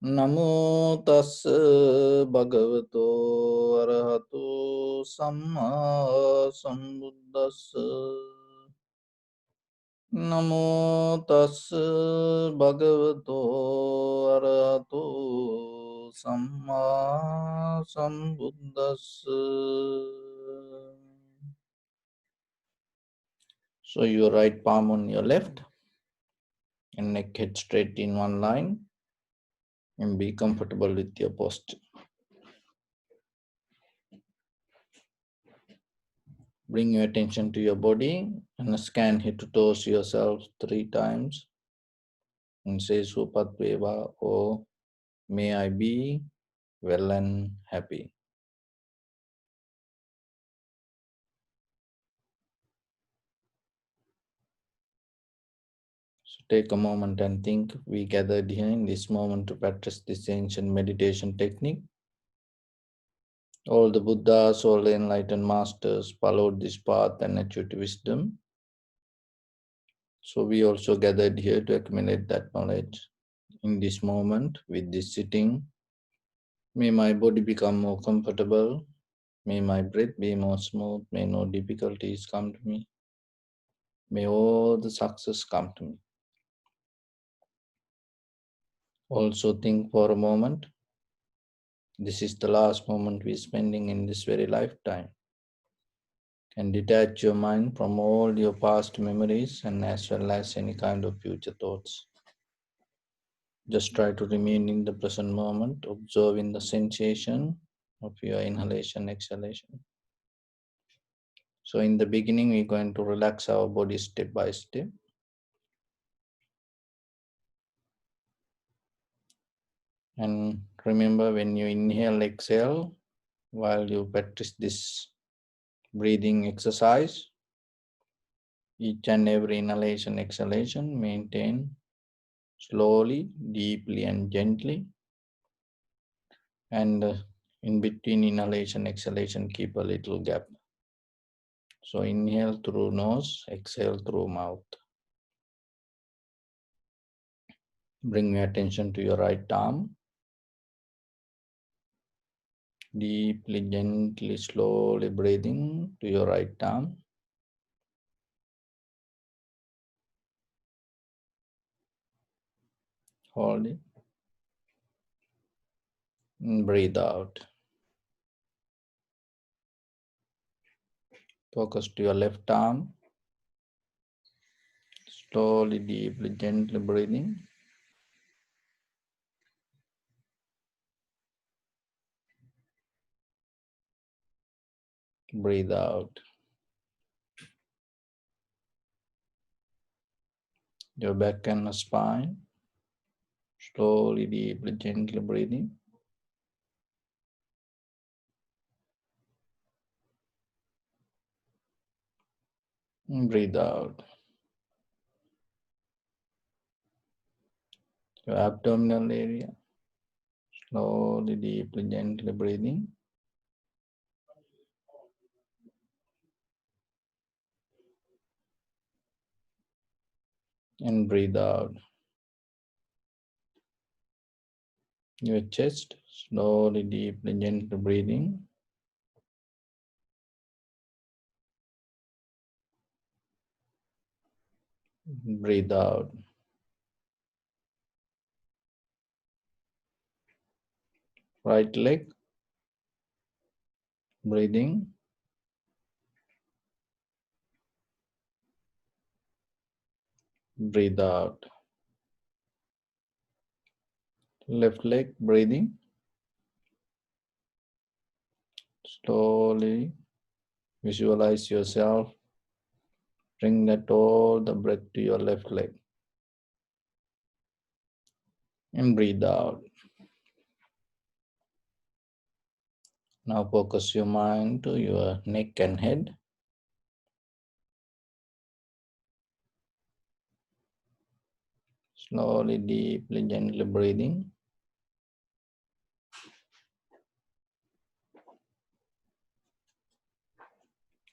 Namo tassa bhagavato arahato samma sambuddhassa. Namo tassa bhagavato arahato samma sambuddhassa. So your right palm on your left and neck head straight in one line, and be comfortable with your posture. Bring your attention to your body and scan head to toes yourself 3 times and say Supatveva, or may I be well and happy. So take a moment and think. We gathered here in this moment to practice this ancient meditation technique. All the Buddhas, all the enlightened masters followed this path and achieved wisdom. So we also gathered here to accumulate that knowledge. In this moment, with this sitting, may my body become more comfortable. May my breath be more smooth. May no difficulties come to me. May all the success come to me. Also think for a moment. This is the last moment we're spending in this very lifetime. And detach your mind from all your past memories and as well as any kind of future thoughts. Just try to remain in the present moment, observing the sensation of your inhalation, exhalation. So in the beginning, we're going to relax our body step by step. And remember, when you inhale, exhale, while you practice this breathing exercise, each and every inhalation, exhalation, maintain slowly, deeply and gently. And in between inhalation, exhalation, keep a little gap. So inhale through nose, exhale through mouth. Bring your attention to your right arm. Deeply, gently, slowly breathing to your right arm. Hold it. And breathe out. Focus to your left arm. Slowly, deeply, gently breathing. Breathe out. Your back and spine. Slowly, deeply, gently breathing. And breathe out. Your abdominal area. Slowly, deeply, gently breathing. And breathe out. Your chest. Slowly, deeply, gently breathing. Breathe out. Right leg. Breathing. Breathe out. Left leg. Breathing. Slowly visualize yourself. Bring that all the breath to your left leg. And breathe out. Now focus your mind to your neck and head. Slowly, deeply, gently breathing.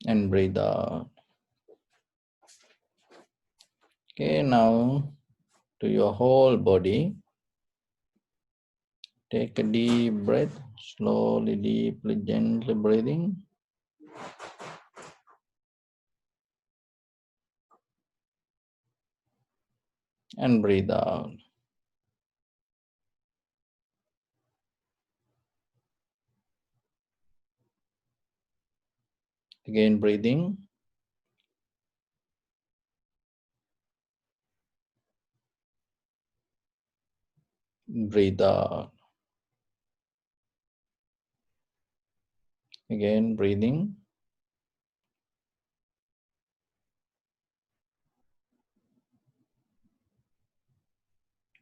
And breathe out. Okay, now to your whole body. Take a deep breath, slowly, deeply, gently breathing. And breathe out. Again, breathing. Breathe out. Again, breathing.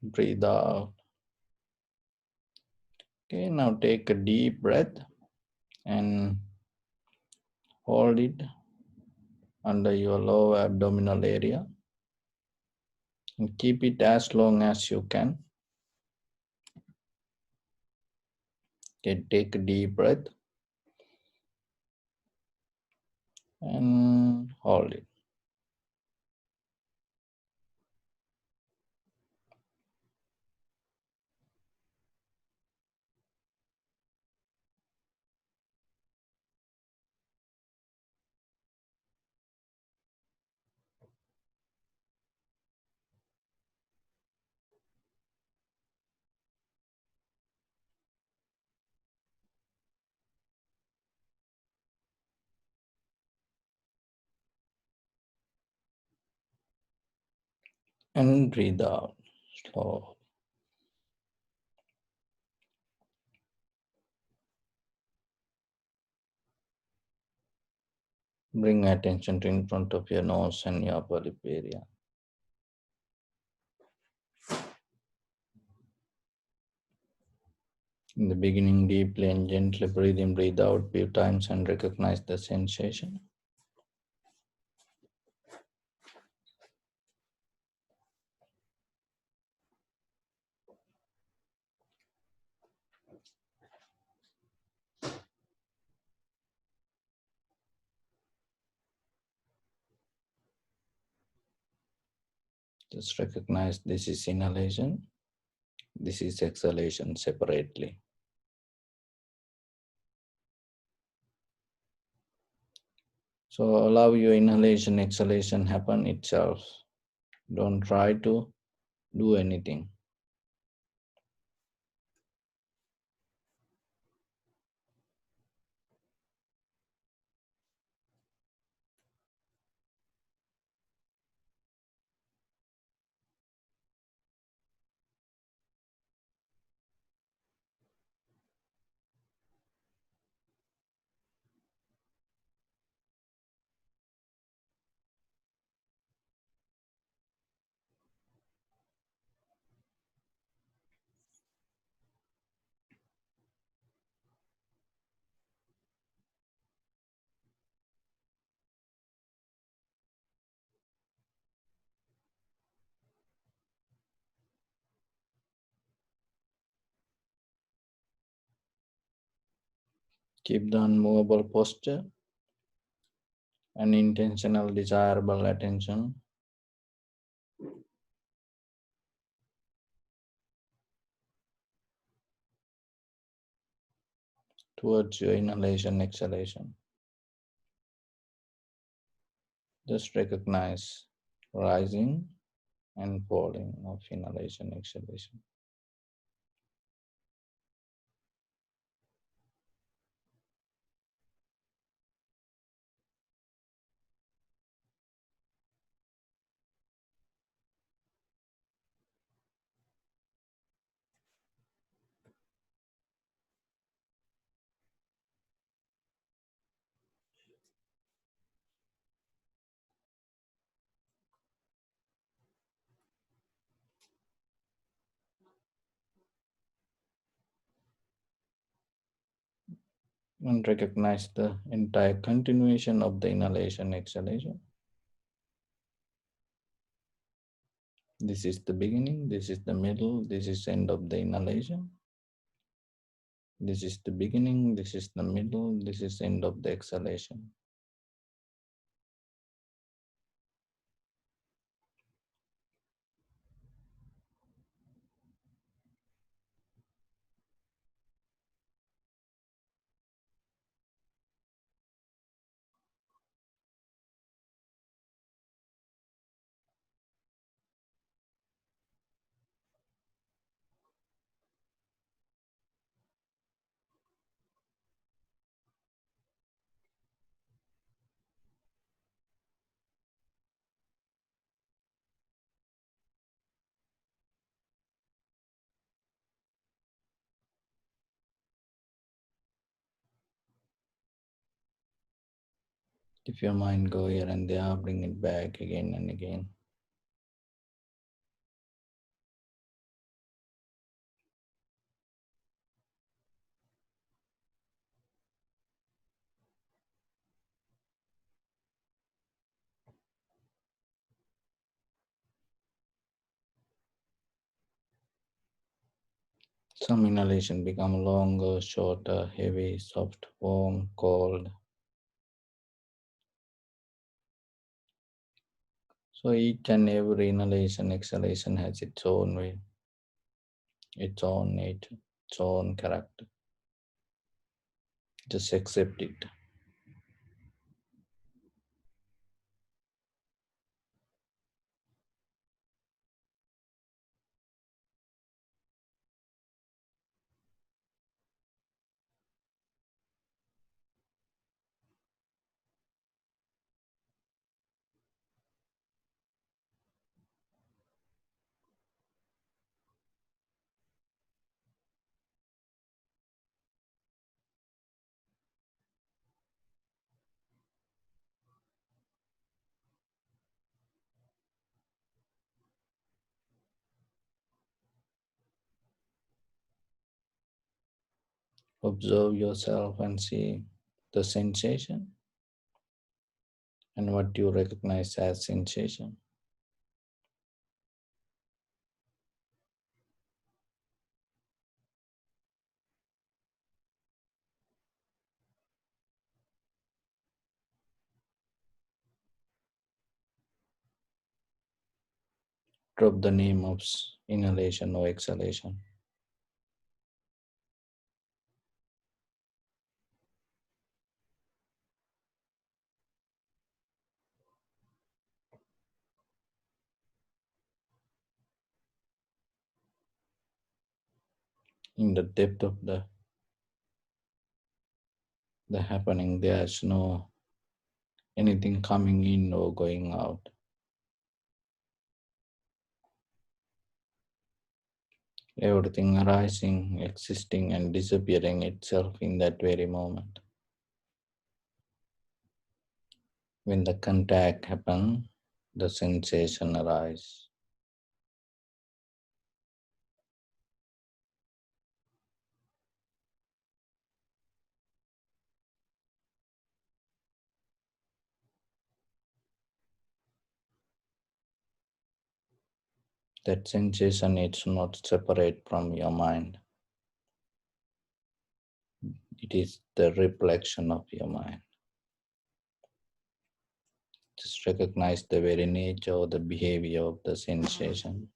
Breathe out. Okay, now take a deep breath and hold it under your lower abdominal area and keep it as long as you can. Okay, take a deep breath and hold it. And breathe out. Slow. Bring attention to in front of your nose and your upper lip area. In the beginning, deeply and gently breathe in, breathe out few times and recognize the sensation. Just recognize this is inhalation, this is exhalation separately. So allow your inhalation, exhalation happen itself. Don't try to do anything. Keep the unmovable posture and intentional desirable attention towards your inhalation, exhalation. Just recognize rising and falling of inhalation, exhalation. And recognize the entire continuation of the inhalation, exhalation. This is the beginning, this is the middle, this is end of the inhalation. This is the beginning, this is the middle, this is end of the exhalation. If your mind go here and there, bring it back again and again. Some inhalation become longer, shorter, heavy, soft, warm, cold. So each and every inhalation, exhalation has its own way, its own nature, its own character. Just accept it. Observe yourself and see the sensation and what you recognize as sensation. Drop the name of inhalation or exhalation. In the depth of the happening, there's no anything coming in or going out. Everything arising, existing, and disappearing itself in that very moment. When the contact happens, the sensation arises. That sensation is not separate from your mind. It is the reflection of your mind. Just recognize the very nature or the behavior of the sensation.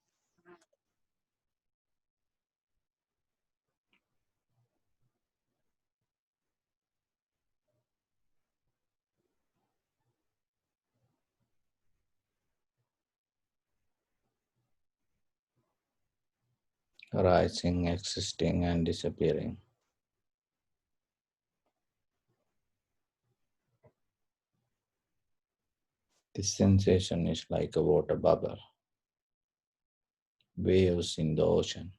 Arising, existing, and disappearing. This sensation is like a water bubble, waves in the ocean.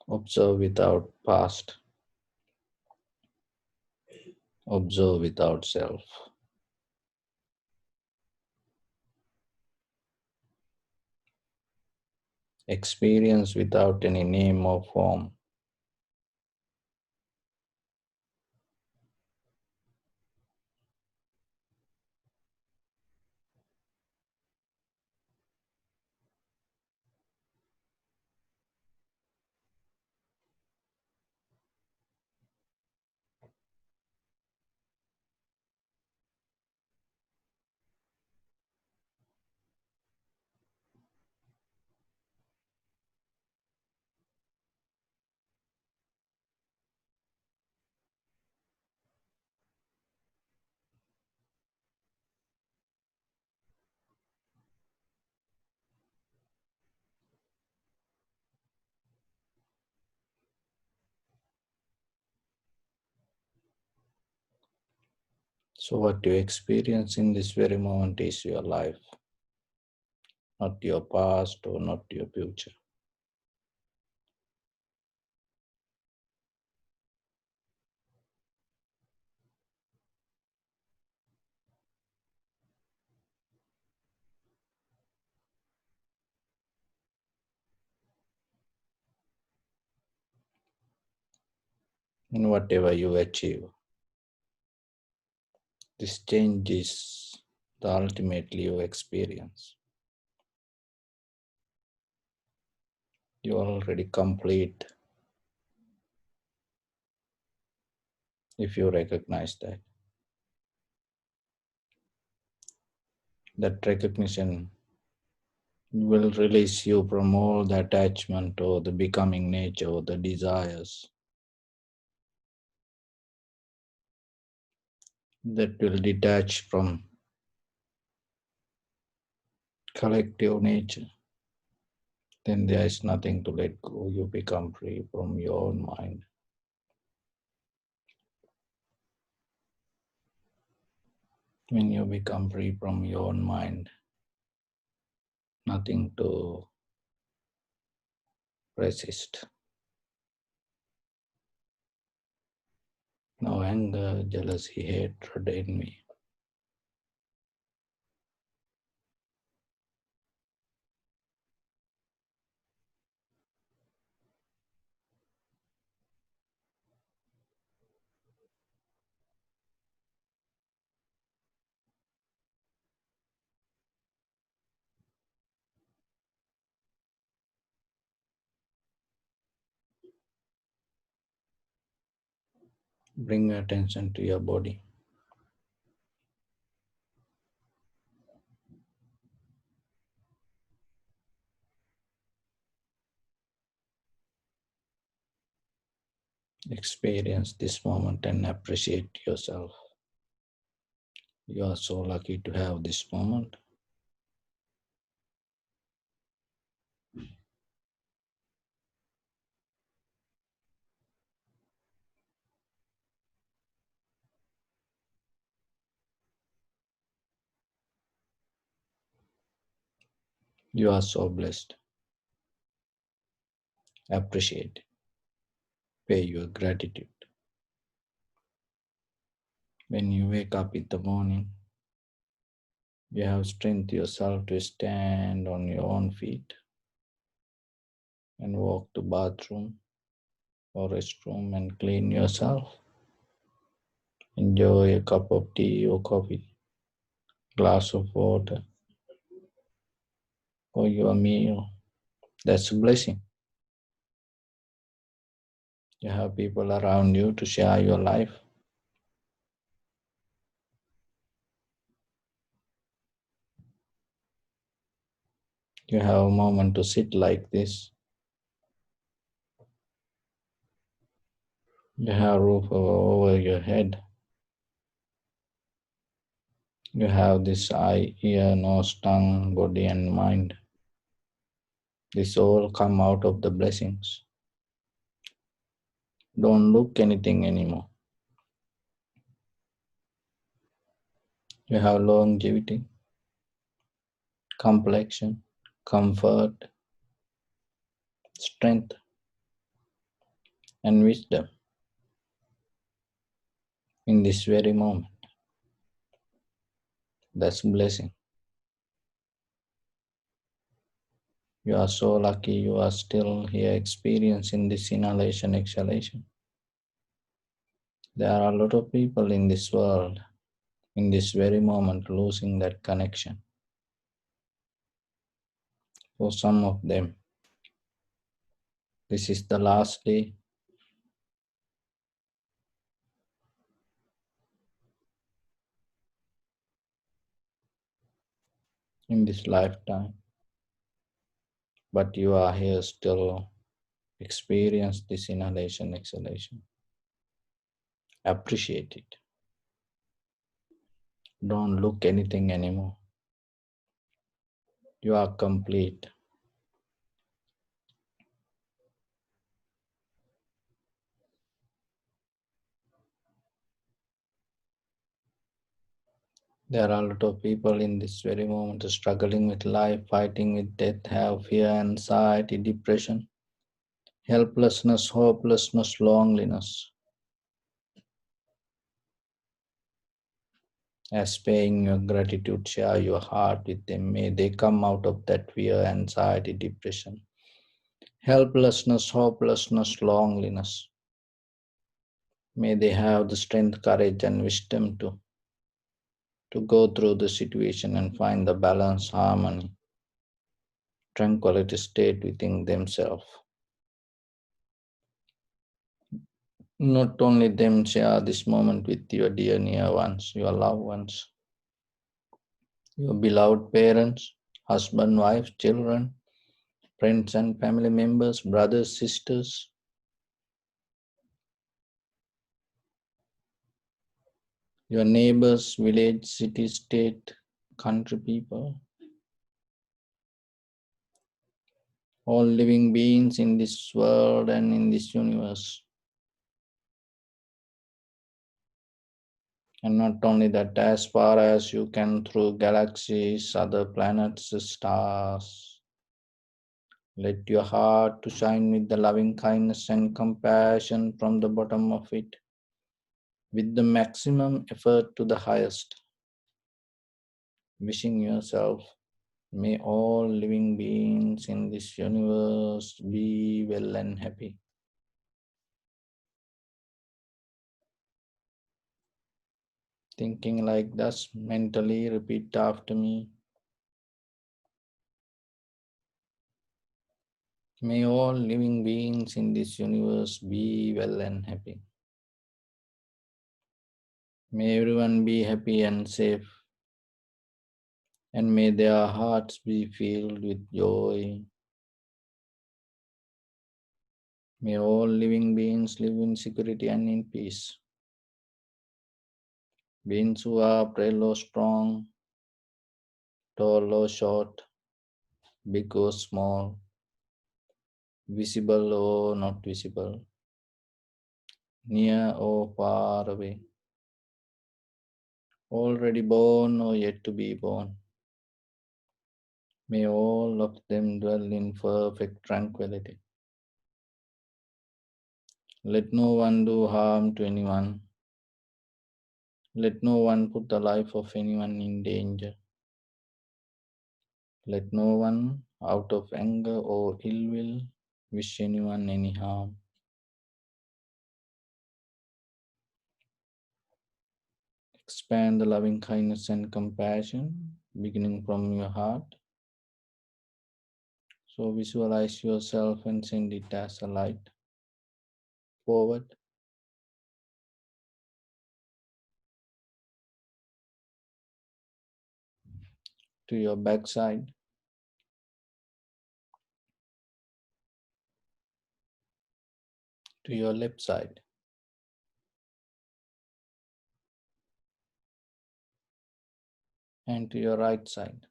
Observe without past, observe without self. Experience without any name or form. So, what you experience in this very moment is your life, not your past or not your future. And whatever you achieve, this change is the ultimately you experience. You are already complete if you recognize that. That recognition will release you from all the attachment or the becoming nature or the desires that will detach from collective nature. Then there is nothing to let go. You become free from your own mind. When you become free from your own mind, nothing to resist. No anger, jealousy, hatred in me. Bring attention to your body. Experience this moment and appreciate yourself. You are so lucky to have this moment. You are so blessed. Appreciate. Pay your gratitude. When you wake up in the morning, you have strength yourself to stand on your own feet and walk to bathroom or restroom and clean yourself. Enjoy a cup of tea or coffee, glass of water, or your meal. That's a blessing. You have people around you to share your life. You have a moment to sit like this. You have a roof over your head. You have this eye, ear, nose, tongue, body, and mind. This all come out of the blessings. Don't look anything anymore. You have longevity, complexion, comfort, strength, and wisdom in this very moment. That's blessing. You are so lucky you are still here experiencing this inhalation, exhalation. There are a lot of people in this world, in this very moment, losing that connection. For some of them, this is the last day in this lifetime, but you are here still experience this inhalation, exhalation. Appreciate it. Don't look anything anymore. You are complete. There are a lot of people in this very moment struggling with life, fighting with death, have fear, anxiety, depression, helplessness, hopelessness, loneliness. As paying your gratitude, share your heart with them. May they come out of that fear, anxiety, depression, helplessness, hopelessness, loneliness. May they have the strength, courage, and wisdom to go through the situation and find the balance, harmony, tranquility state within themselves. Not only them, share this moment with your dear near ones, your loved ones, your beloved parents, husband, wife, children, friends and family members, brothers, sisters, your neighbors, village, city, state, country people, all living beings in this world and in this universe. And not only that, as far as you can through galaxies, other planets, stars, let your heart to shine with the loving kindness and compassion from the bottom of it, with the maximum effort to the highest. Wishing yourself, may all living beings in this universe be well and happy. Thinking like this, mentally repeat after me. May all living beings in this universe be well and happy. May everyone be happy and safe, and may their hearts be filled with joy. May all living beings live in security and in peace. Beings who are frail or strong, tall or short, big or small, visible or not visible, near or far away, already born or yet to be born. May all of them dwell in perfect tranquility. Let no one do harm to anyone. Let no one put the life of anyone in danger. Let no one, out of anger or ill will, wish anyone any harm. Expand the loving kindness and compassion beginning from your heart. So visualize yourself and send it as a light forward to your backside, to your left side, and to your right side.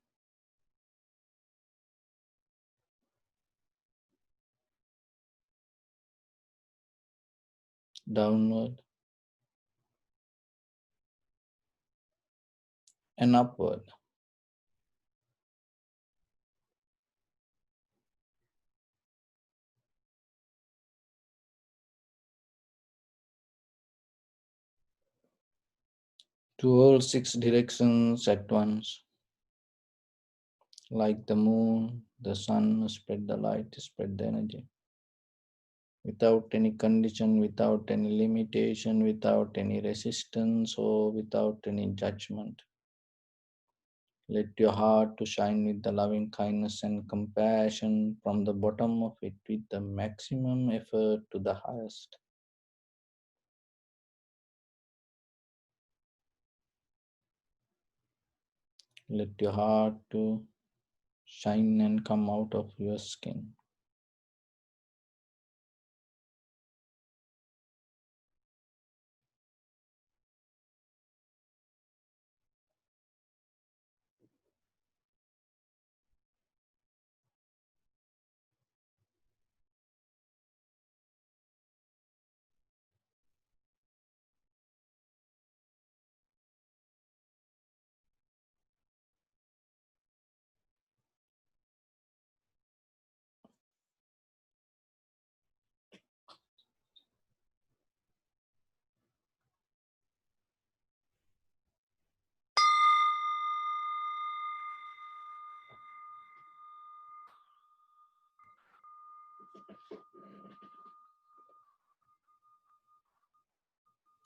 Downward and upward. To all six directions at once. Like the moon, the sun, spread the light, spread the energy. Without any condition, without any limitation, without any resistance, or without any judgment. Let your heart to shine with the loving kindness and compassion from the bottom of it with the maximum effort to the highest. Let your heart to shine and come out of your skin.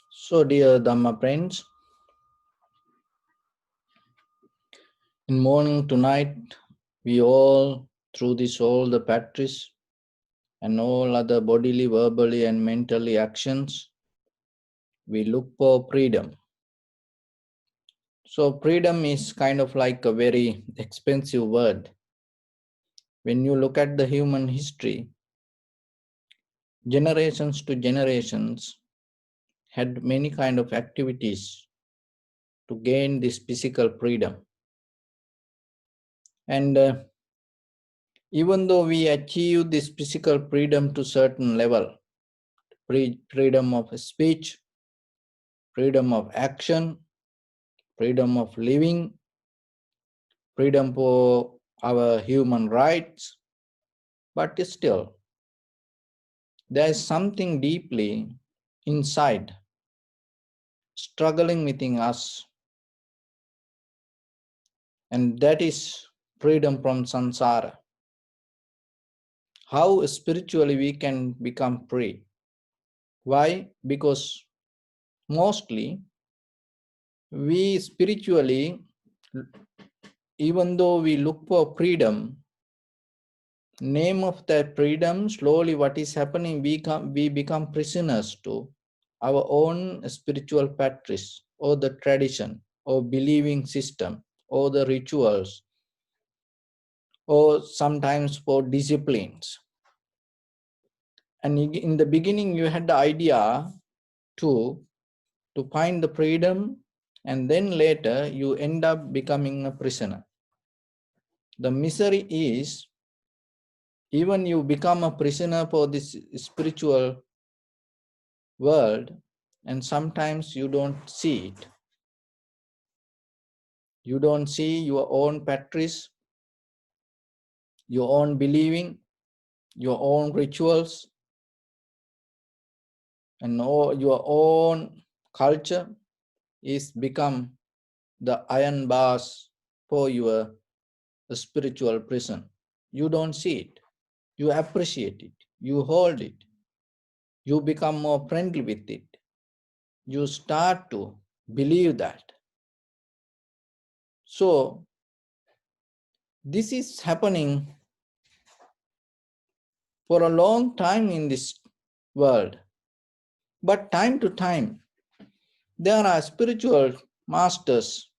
So, dear Dhamma friends, in morning tonight, we all, through this all the practice and all other bodily, verbally, and mentally actions, we look for freedom. So, freedom is kind of like a very expensive word. When you look at the human history, generations to generations had many kind of activities to gain this physical freedom. And even though we achieve this physical freedom to certain level, freedom of speech, freedom of action, freedom of living, freedom for our human rights, but still there is something deeply inside struggling within us, and that is freedom from samsara. How spiritually we can become free? Why? Because mostly we spiritually, even though we look for freedom, name of that freedom, slowly what is happening, we become prisoners to our own spiritual practice or the tradition or believing system or the rituals or sometimes for disciplines. And in the beginning you had the idea to find the freedom, and then later you end up becoming a prisoner. The misery is, even you become a prisoner for this spiritual world, and sometimes you don't see it. You don't see your own practice, your own believing, your own rituals, and your own culture is become the iron bars for your spiritual prison. You don't see it. You appreciate it. You hold it. You become more friendly with it. You start to believe that. So, this is happening for a long time in this world. But time to time, there are spiritual masters,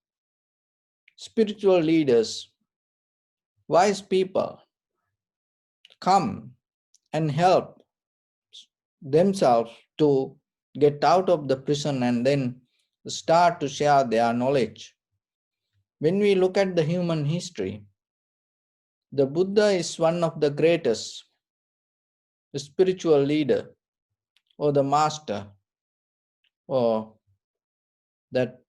spiritual leaders, wise people come and help themselves to get out of the prison and then start to share their knowledge. When we look at the human history, the Buddha is one of the greatest spiritual leader or the master, or that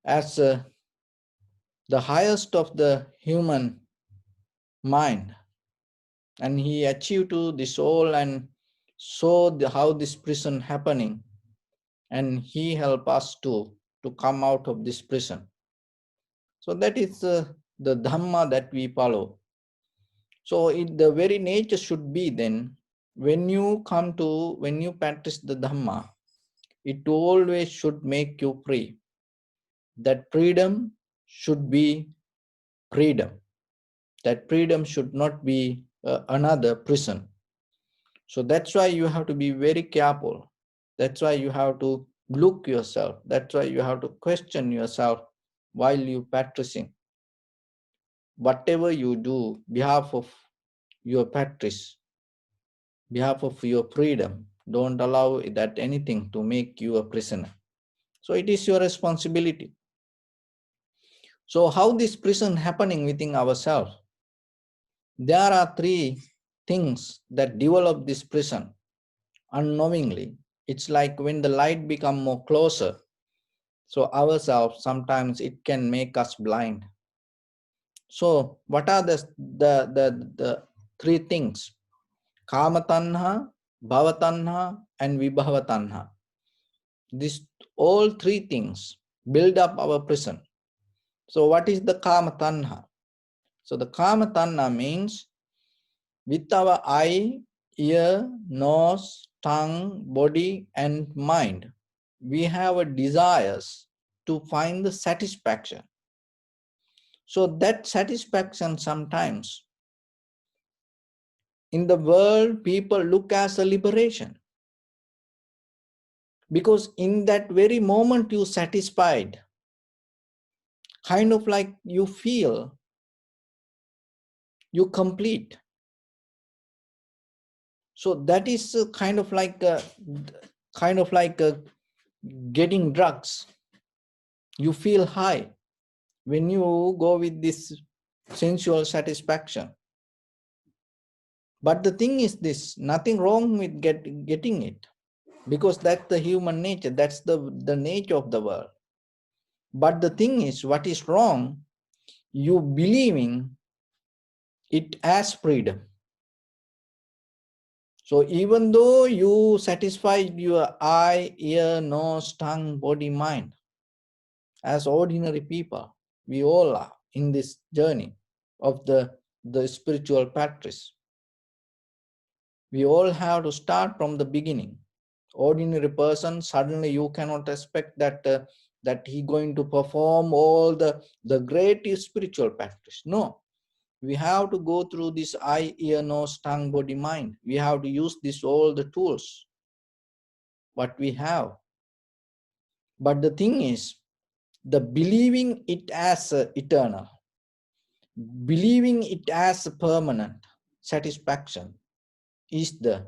as the highest of the human mind, and he achieved to the soul and saw how this prison happening, and he helped us to come out of this prison. So that is the Dhamma that we follow. So the very nature should be then, when you practice the Dhamma, it always should make you free. That freedom should be freedom. That freedom should not be another prison. So that's why you have to be very careful. That's why you have to look yourself. That's why you have to question yourself while you practicing. Whatever you do, behalf of your practice, behalf of your freedom, don't allow that anything to make you a prisoner. So it is your responsibility. So how this prison happening within ourselves? There are three things that develop this prison unknowingly. It's like when the light become more closer, so ourselves, sometimes it can make us blind. So what are the three things? Kama tanha, bhava tanha, and vibhava tanha. These all three things build up our prison. So what is the kama tanha? So the kama tanha means with our eye, ear, nose, tongue, body, and mind, we have a desires to find the satisfaction. So that satisfaction sometimes in the world people look as a liberation, because in that very moment you satisfied, kind of like you feel you complete. So that is kind of like getting drugs. You feel high when you go with this sensual satisfaction. But the thing is this, nothing wrong with getting it, because that's the human nature, that's the nature of the world. But the thing is, what is wrong, you believing it as freedom. So even though you satisfied your eye, ear, nose, tongue, body, mind, as ordinary people, we all are in this journey of the spiritual practice. We all have to start from the beginning. Ordinary person, suddenly you cannot expect that he going to perform all the great spiritual practice. No, we have to go through this eye, ear, nose, tongue, body, mind. We have to use this all the tools what we have. But the thing is, the believing it as eternal, believing it as permanent satisfaction is the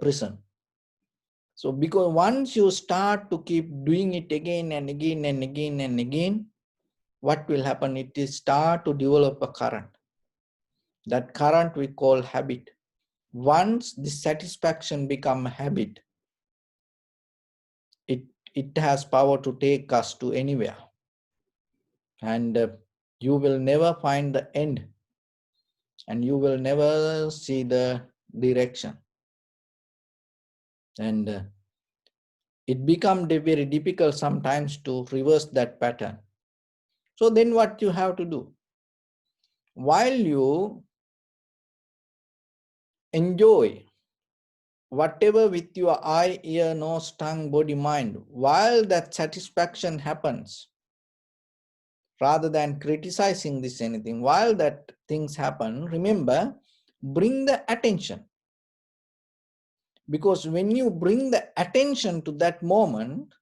prison. So because once you start to keep doing it again and again and again and again, what will happen? It is start to develop a current. That current we call habit. Once the satisfaction become a habit, it has power to take us to anywhere. And you will never find the end. And you will never see the direction. And it becomes very difficult sometimes to reverse that pattern. So then what you have to do? While you enjoy whatever with your eye, ear, nose, tongue, body, mind, while that satisfaction happens, rather than criticizing this anything, while that things happen, remember, bring the attention. Because when you bring the attention to that moment,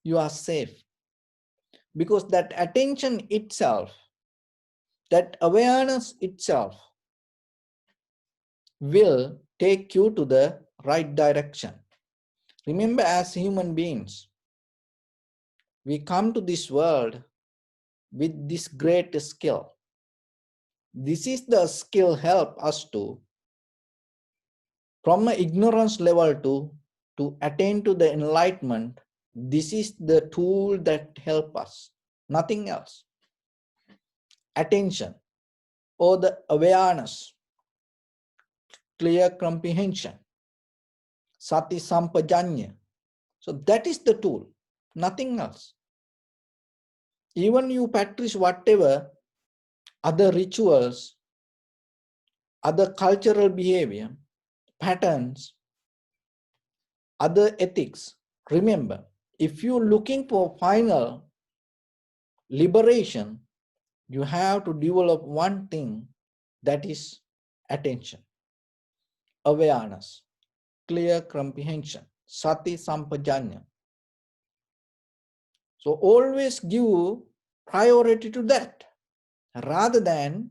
you are safe. Because that attention itself, that awareness itself will take you to the right direction. Remember, as human beings, we come to this world with this great skill. This is the skill help us to, from an ignorance level to attain to the enlightenment. This is the tool that help us, nothing else. Attention or the awareness, clear comprehension, sati sampajanya. So that is the tool, nothing else. Even you practice whatever other rituals, other cultural behavior, patterns, other ethics, remember, if you're looking for final liberation, you have to develop one thing, that is attention, awareness, clear comprehension, sati sampajanya. So always give priority to that, rather than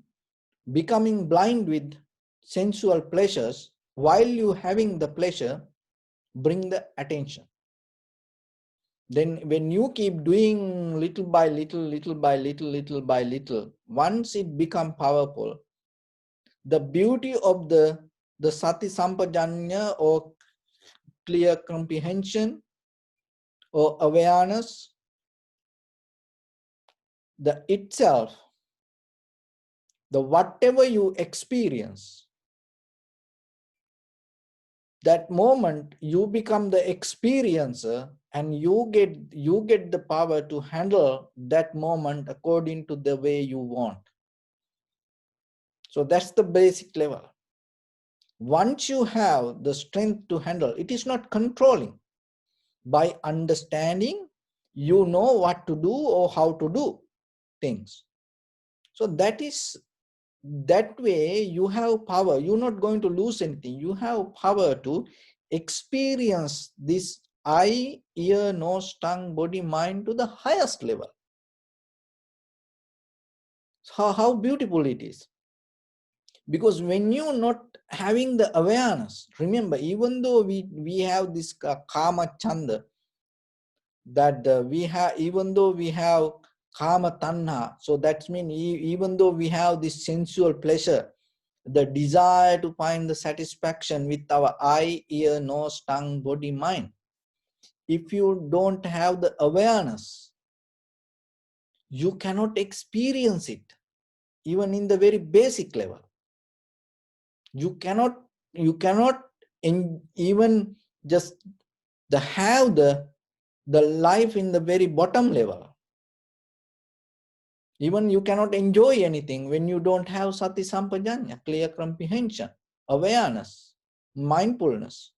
becoming blind with sensual pleasures. While you having the pleasure, bring the attention. Then when you keep doing little by little, little by little, little by little, once it become powerful, the beauty of the sati sampajanya or clear comprehension or awareness, the itself, the whatever you experience, that moment you become the experiencer, and you get the power to handle that moment according to the way you want. So that's the basic level. Once you have the strength to handle, it is not controlling. By understanding, you know what to do or how to do things. So that way you have power. You're not going to lose anything. You have power to experience this eye, ear, nose, tongue, body, mind to the highest level. How beautiful it is. Because when you're not having the awareness, remember, even though we have this kama chanda, that even though we have kama tanha, so that means even though we have this sensual pleasure, the desire to find the satisfaction with our eye, ear, nose, tongue, body, mind, if you don't have the awareness, you cannot experience it, even in the very basic level. You cannot even just have the life in the very bottom level. Even you cannot enjoy anything when you don't have sati sampajanya, clear comprehension, awareness, mindfulness.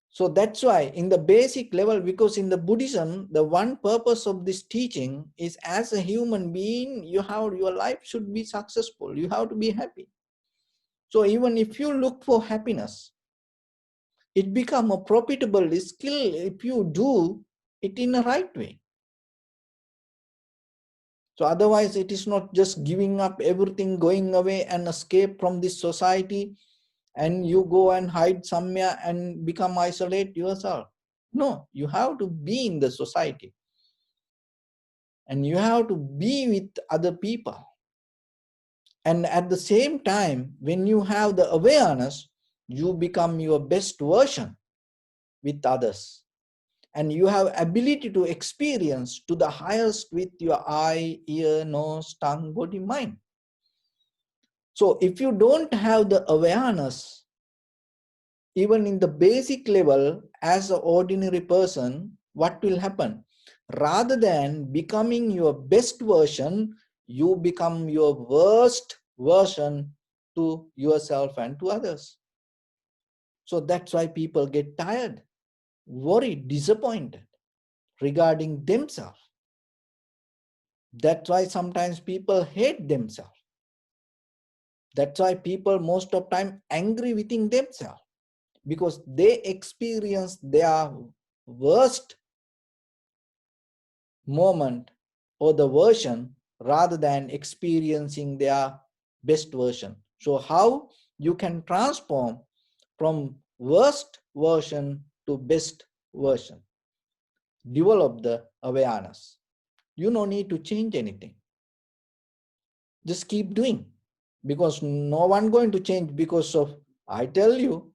So that's why in the basic level, because in the Buddhism, the one purpose of this teaching is, as a human being, your life should be successful. You have to be happy. So even if you look for happiness, it becomes a profitable skill if you do it in the right way. So otherwise, it is not just giving up everything, going away and escape from this society, and you go and hide somewhere and become isolate yourself. No, you have to be in the society. And you have to be with other people. And at the same time, when you have the awareness, you become your best version with others. And you have ability to experience to the highest with your eye, ear, nose, tongue, body, mind. So if you don't have the awareness, even in the basic level, as an ordinary person, what will happen? Rather than becoming your best version, you become your worst version to yourself and to others. So that's why people get tired, worried, disappointed regarding themselves. That's why sometimes people hate themselves. That's why people most of time angry within themselves, because they experience their worst moment or the version rather than experiencing their best version. So how you can transform from worst version to best version? Develop the awareness. You don't need to change anything. Just keep doing, because no one going to change because of I tell you.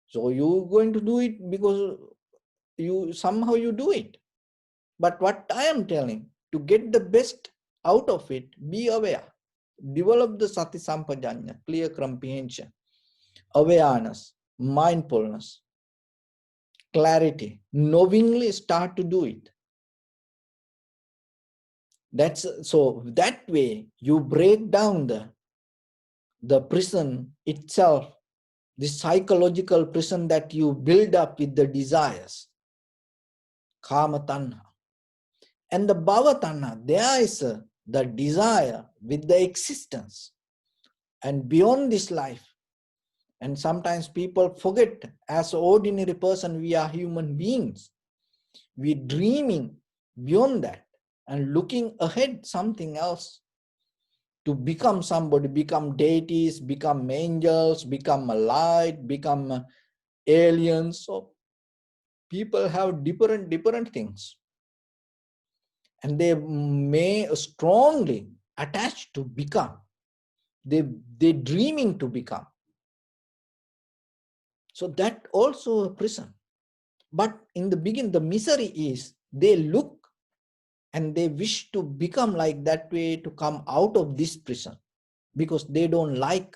So you going to do it because somehow you do it. But what I am telling, to get the best out of it, be aware. Develop the sati sampajanya, clear comprehension, awareness, mindfulness, clarity. Knowingly start to do it. So that way you break down the prison itself, the psychological prison that you build up with the desires, kama tanha. And the bhava tanha, there is the desire with the existence and beyond this life. And sometimes people forget, as an ordinary person, we are human beings. We're dreaming beyond that and looking ahead something else, to become somebody, become deities, become angels, become a light, become aliens. So people have different things. And they may strongly attach to become. They dreaming to become. So that also a prison. But in the beginning, the misery is they look and they wish to become like that way, to come out of this prison, because they don't like,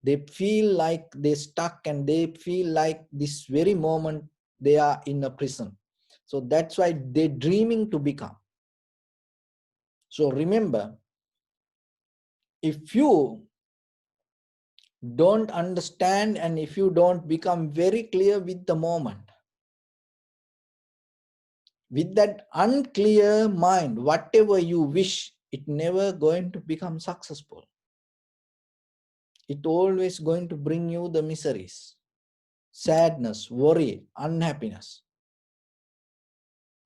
they feel like they're stuck, and they feel like this very moment they are in a prison. So that's why they're dreaming to become. So remember, if you don't understand and if you don't become very clear with the moment, with that unclear mind, whatever you wish, it never going to become successful. It always going to bring you the miseries, sadness, worry, unhappiness.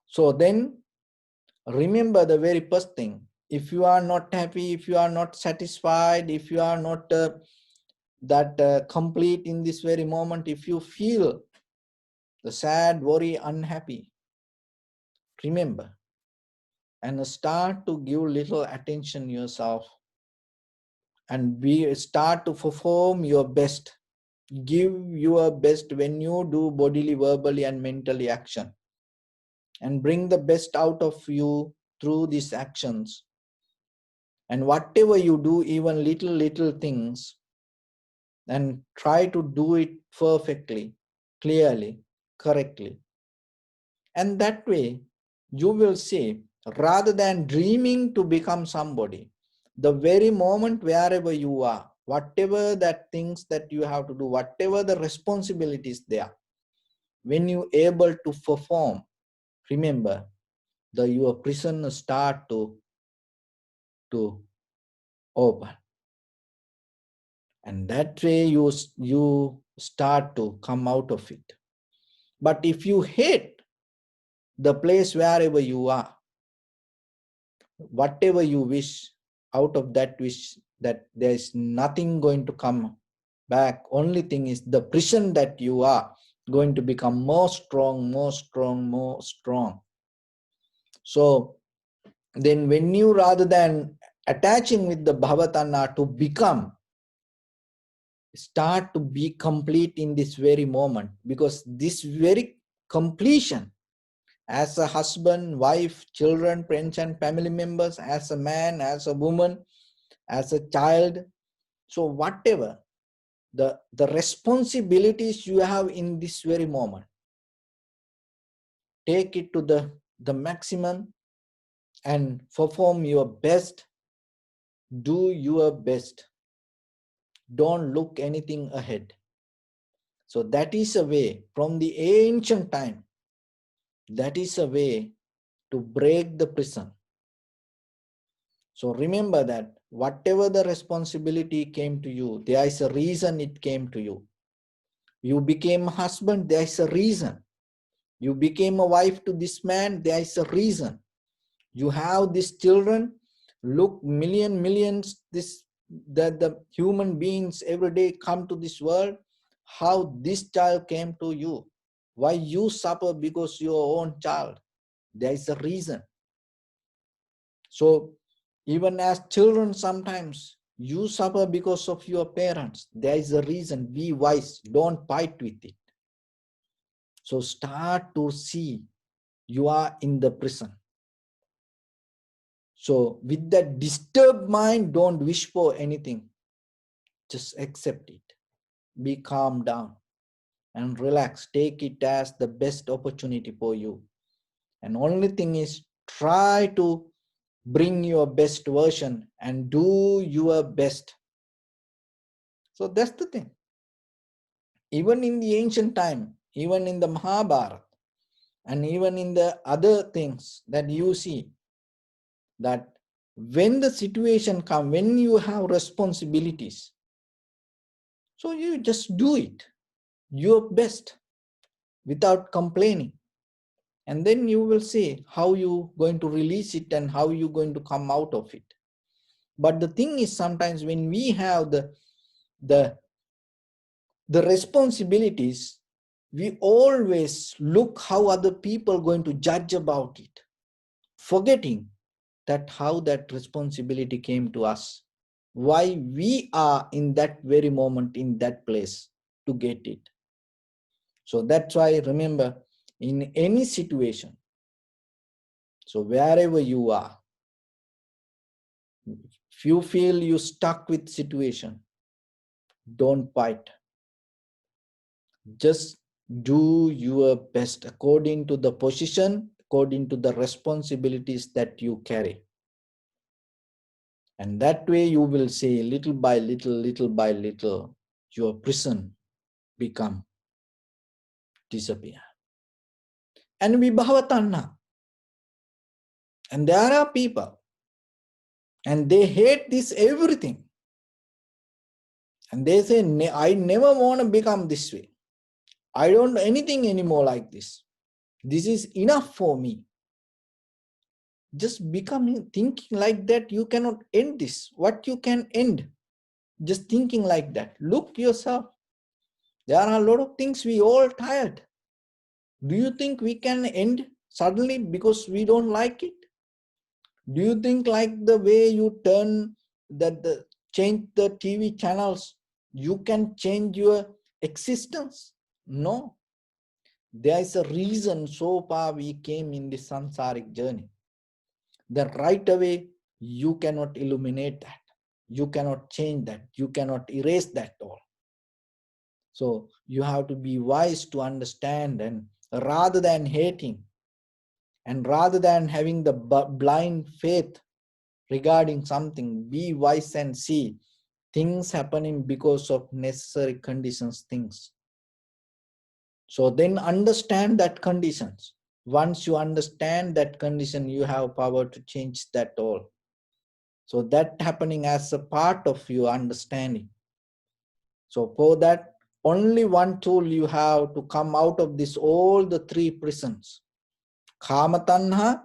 So then remember the very first thing. If you are not happy, if you are not satisfied, if you are not complete in this very moment, if you feel the sad, worry, unhappy, remember and start to give little attention yourself and start to perform your best. Give your best when you do bodily, verbally, and mentally action, and bring the best out of you through these actions. And whatever you do, even little things, and try to do it perfectly, clearly, correctly. And that way, you will see, rather than dreaming to become somebody, the very moment wherever you are, whatever that things that you have to do, whatever the responsibilities there, when you able to perform, remember, your prison start to open. And that way you start to come out of it. But if you hate the place wherever you are, whatever you wish, out of that wish, that there is nothing going to come back. Only thing is the prison that you are going to become more strong, more strong, more strong. So then when you, rather than attaching with the bhavatana to become, start to be complete in this very moment, because this very completion as a husband, wife, children, friends and family members, as a man, as a woman, as a child, so whatever the responsibilities you have in this very moment, take it to the maximum and perform your best. Do your best. Don't look anything ahead. So that is a way from the ancient time. That is a way to break the prison. So remember that whatever the responsibility came to you, there is a reason it came to you. You became a husband, there is a reason. You became a wife to this man, there is a reason. You have these children, look, millions, that the human beings every day come to this world. How this child came to you? Why you suffer because your own child? There is a reason. So even as children, sometimes you suffer because of your parents. There is a reason. Be wise. Don't fight with it. So start to see you are in the prison. So with that disturbed mind, don't wish for anything. Just accept it. Be calm down and relax. Take it as the best opportunity for you. And only thing is, try to bring your best version and do your best. So that's the thing. Even in the ancient time, even in the Mahabharata, and even in the other things that you see, that when the situation comes, when you have responsibilities, so you just do it your best without complaining. And then you will see how you going to release it and how you going to come out of it. But the thing is, sometimes when we have the responsibilities, we always look how other people are going to judge about it, forgetting that how that responsibility came to us, why we are in that very moment in that place to get it. So that's why, remember, in any situation, so wherever you are, if you feel you stuck with situation, don't fight. Just do your best according to the position, according to the responsibilities that you carry. And that way you will see little by little, your prison become disappear. And vibhava tanha. And there are people, and they hate this everything. And they say, I never want to become this way. I don't anything anymore like this. This is enough for me. Just becoming, thinking like that, you cannot end this. What you can end? Just thinking like that. Look yourself. There are a lot of things we all tired. Do you think we can end suddenly because we don't like it? Do you think like the way you turn change the TV channels, you can change your existence? No. There is a reason so far we came in this samsaric journey. Then right away, you cannot illuminate that. You cannot change that. You cannot erase that all. So you have to be wise to understand, and rather than hating and rather than having the blind faith regarding something, be wise and see things happening because of necessary conditions, things. So then understand that conditions. Once you understand that condition, you have power to change that all. So that happening as a part of your understanding. So for that, only one tool you have to come out of this, all the three prisons. Kama tanha,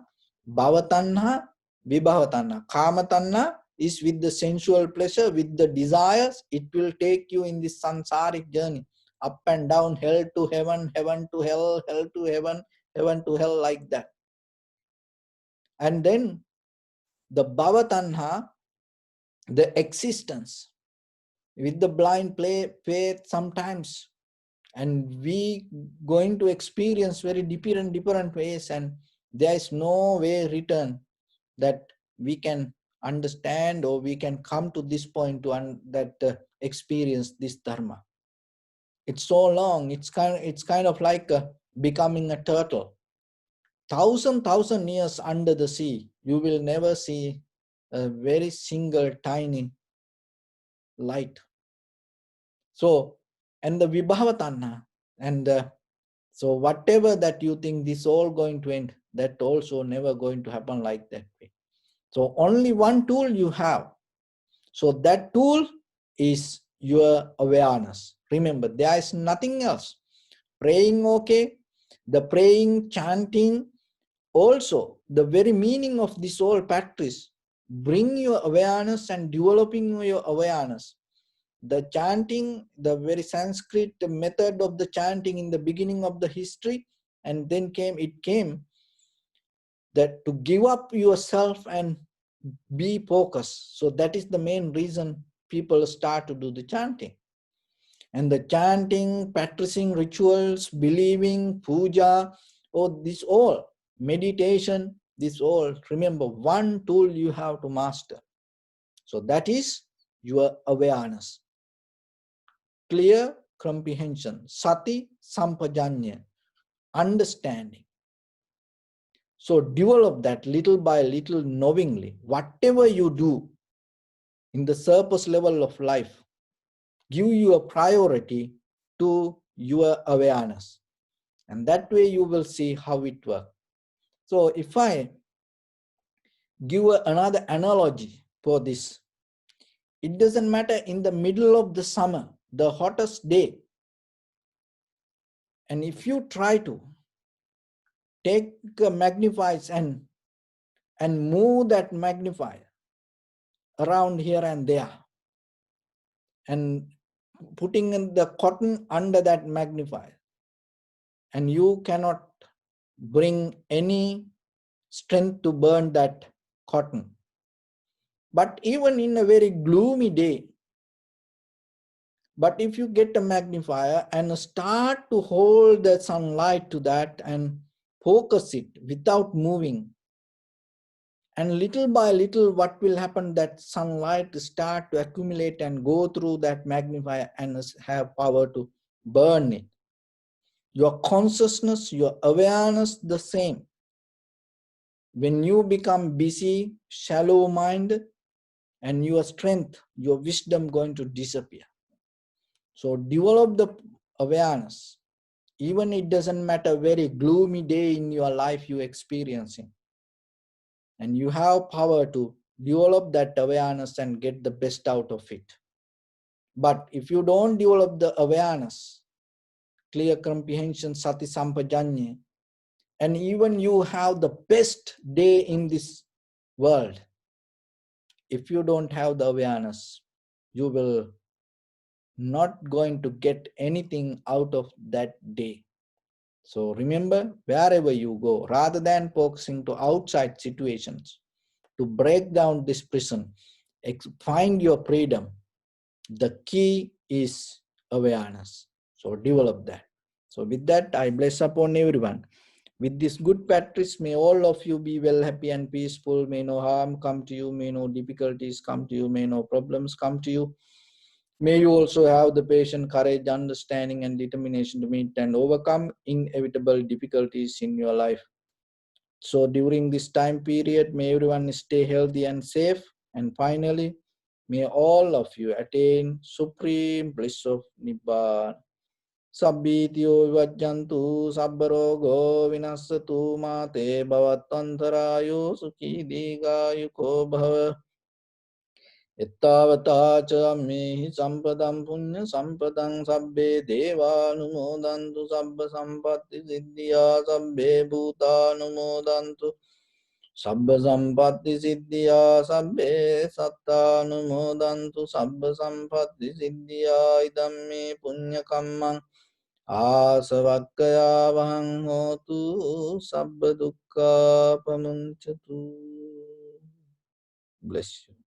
bhava tanha, vibhava tanha. Kama tanha is with the sensual pleasure, with the desires. It will take you in this sansaric journey, up and down, hell to heaven, heaven to hell, hell to heaven, heaven to hell, like that. And then the bhava tanha, the existence, with the blind faith sometimes, and we going to experience very different ways, and there is no way return that we can understand, or we can come to this point to experience this dharma. It's so long. It's kind of like becoming a turtle. Thousand years under the sea, you will never see a very single tiny light. So, and the vibhava tanha, and so whatever that you think this all going to end, that also never going to happen like that way. So only one tool you have. So that tool is your awareness. Remember, there is nothing else. Praying, okay. The praying, chanting, also the very meaning of this whole practice, bring your awareness and developing your awareness. The chanting, the very Sanskrit method of the chanting in the beginning of the history, and then came that to give up yourself and be focused. So that is the main reason people start to do the chanting. And the chanting, practicing rituals, believing, puja, this all, meditation, this all, remember one tool you have to master. So that is your awareness. Clear comprehension, sati sampajanya, understanding. So develop that little by little knowingly. Whatever you do in the surface level of life, give your priority to your awareness. And that way you will see how it works. So if I give another analogy for this, it doesn't matter in the middle of the summer, the hottest day, and if you try to take a magnifier and move that magnifier around here and there, and putting in the cotton under that magnifier, and you cannot bring any strength to burn that cotton. But even in a very gloomy day, but if you get a magnifier and start to hold the sunlight to that and focus it without moving, and little by little what will happen, that sunlight start to accumulate and go through that magnifier and have power to burn it. Your consciousness, your awareness, the same. When you become busy, shallow minded, and your strength, your wisdom going to disappear. So develop the awareness. Even it doesn't matter very gloomy day in your life you experiencing. And you have power to develop that awareness and get the best out of it. But if you don't develop the awareness, clear comprehension, sati sampajanya, and even you have the best day in this world, if you don't have the awareness, you will not going to get anything out of that day. So remember, wherever you go, rather than focusing to outside situations, to break down this prison, find your freedom. The key is awareness. So develop that. So with that, I bless upon everyone. With this good practice, may all of you be well, happy and peaceful. May no harm come to you. May no difficulties come to you. May no problems come to you. May you also have the patience, courage, understanding, and determination to meet and overcome inevitable difficulties in your life. So during this time period, may everyone stay healthy and safe. And finally, may all of you attain supreme bliss of Nibbana. Sabbityo vajjantu sabbarogo vinassatu mate bhavattantarayo sukhi digayuko bhava. Ittavata ca mehi sampadam punya sampadam sabbe devanumodantu sabba sampatti siddhya sabbe bhutanumodantu sabba sampatti siddhya sabbe sattanumodantu sabba sampatti siddhya idamme punya kammang asavakkaya vahang hotu sabba dukkha pamunchatu. Bless you.